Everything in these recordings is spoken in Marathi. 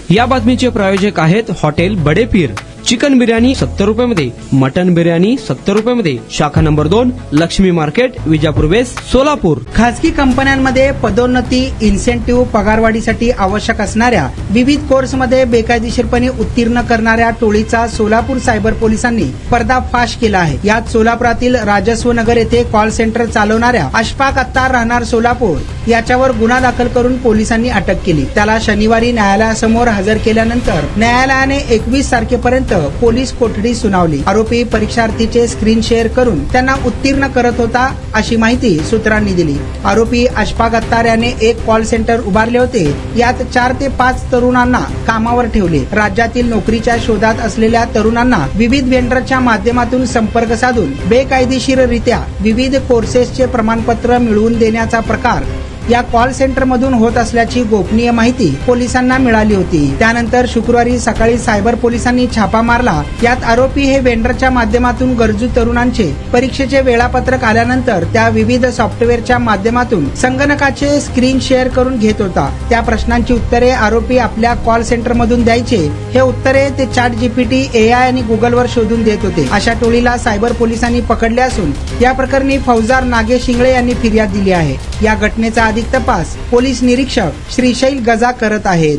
या बातमीचे प्रायोजक आहेत हॉटेल बडेपीर। चिकन बिर्याणी 70 रुपयामध्ये, मटन बिर्याणी 70 रुपयामध्ये। शाखा number 2, Laxmi Market, Vijapur West, Solapur. खासगी कंपन्यांमध्ये पदोन्नती, इन्सेंटिव्ह, पगारवाढीसाठी आवश्यक असणाऱ्या विविध कोर्समध्ये बेकायदेशीरपणे उत्तीर्ण करणाऱ्या टोळीचा सोलापूर सायबर पोलिसांनी पर्दाफाश केला आहे। यात सोलापुरातील राजस्व नगर येथे कॉल सेंटर चालवणाऱ्या अशफाक अत्तार राहणार सोलापूर याच्यावर गुन्हा दाखल करून पोलिसांनी अटक केली। त्याला शनिवारी न्यायालयासमोर हजर केल्यानंतर न्यायालयाने 21 तारखेपर्यंत पोलीस कोठडी सुनावली। आरोपी परीक्षार्थीचे स्क्रीन शेअर करून त्यांना उत्तीर्ण करत होता अशी माहिती सूत्रांनी दिली। आरोपी अशफाक अत्तार याने एक कॉल सेंटर उभारले होते। यात 4 ते 5 तरुणांना कामावर ठेवले। राज्यातील नोकरीच्या शोधात असलेल्या तरुणांना विविध व्हेंडरच्या माध्यमातून संपर्क साधून बेकायदेशीररित्या विविध कोर्सेसचे प्रमाणपत्र मिळवून देण्याचा प्रकार या कॉल सेंटर मधून होत असल्याची गोपनीय माहिती पोलिसांना मिळाली होती। त्यानंतर शुक्रवारी सकाळी सायबर पोलिसांनी छापा मारला। यात आरोपी हे व्हेंडरच्या माध्यमातून गरजू तरुणांचे परीक्षेचे वेळापत्रक आल्यानंतर त्या विविध सॉफ्टवेअरच्या माध्यमातून संगणकाचे स्क्रीन शेअर करून घेत होता। त्या प्रश्नांची उत्तरे आरोपी आपल्या कॉल सेंटर मधून द्यायचे। हे उत्तरे ते ChatGPT, AI आणि गुगलवर शोधून देत होते। अशा टोळीला सायबर पोलिसांनी पकडले असून या प्रकरणी फौजदार नागेश शिंगळे यांनी फिर्याद दिली आहे। या घटनेचा अधिक तपास पोलीस निरीक्षक श्रीशैल गजा करत आहेत।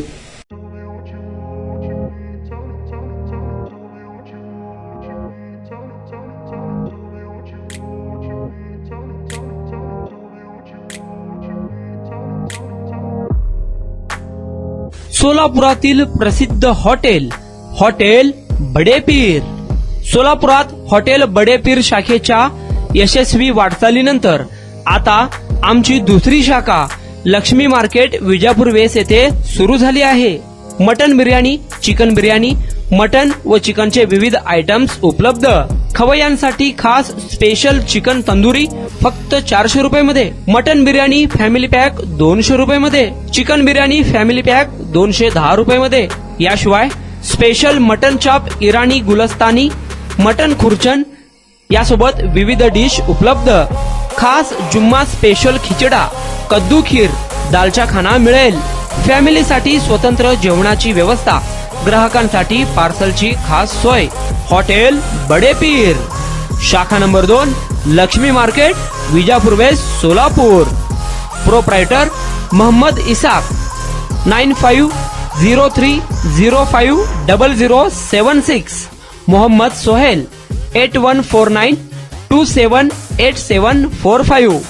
सोलापुरातील प्रसिद्ध हॉटेल बडेपीर। सोलापुरात हॉटेल बडेपीर शाखेच्या यशस्वी वाटचालीनंतर आता आमची दुसरी शाखा लक्ष्मी मार्केट, विजापूर वेस्ट येथे सुरू झाली आहे। Mutton biryani, chicken biryani, mutton व चिकनचे विविध आयटम्स उपलब्ध। खवय्यांसाठी खास स्पेशल चिकन तंदुरी फक्त 400 रुपयामध्ये, मटन बिर्याणी फॅमिली पॅक 200 रुपयामध्ये, चिकन बिर्याणी फॅमिली पॅक 210 रुपयामध्ये। याशिवाय स्पेशल मटन चाप, इराणी गुलस्तानी, मटन खुर्चन यासोबत विविध डिश उपलब्ध। खास जुम्मा स्पेशल खिचडा, कद्दू खीर, दालचा खाना मिळेल। फॅमिलीसाठी स्वतंत्र जेवणाची व्यवस्था, ग्राहकांसाठी पार्सलची खास सोय। हॉटेल बडेपीर, शाखा number 2, Laxmi Market, Vijapur West, Solapur. Proprietor Mohammad Ishaq, 9503050076। Mohammad Sohail, 8149278745।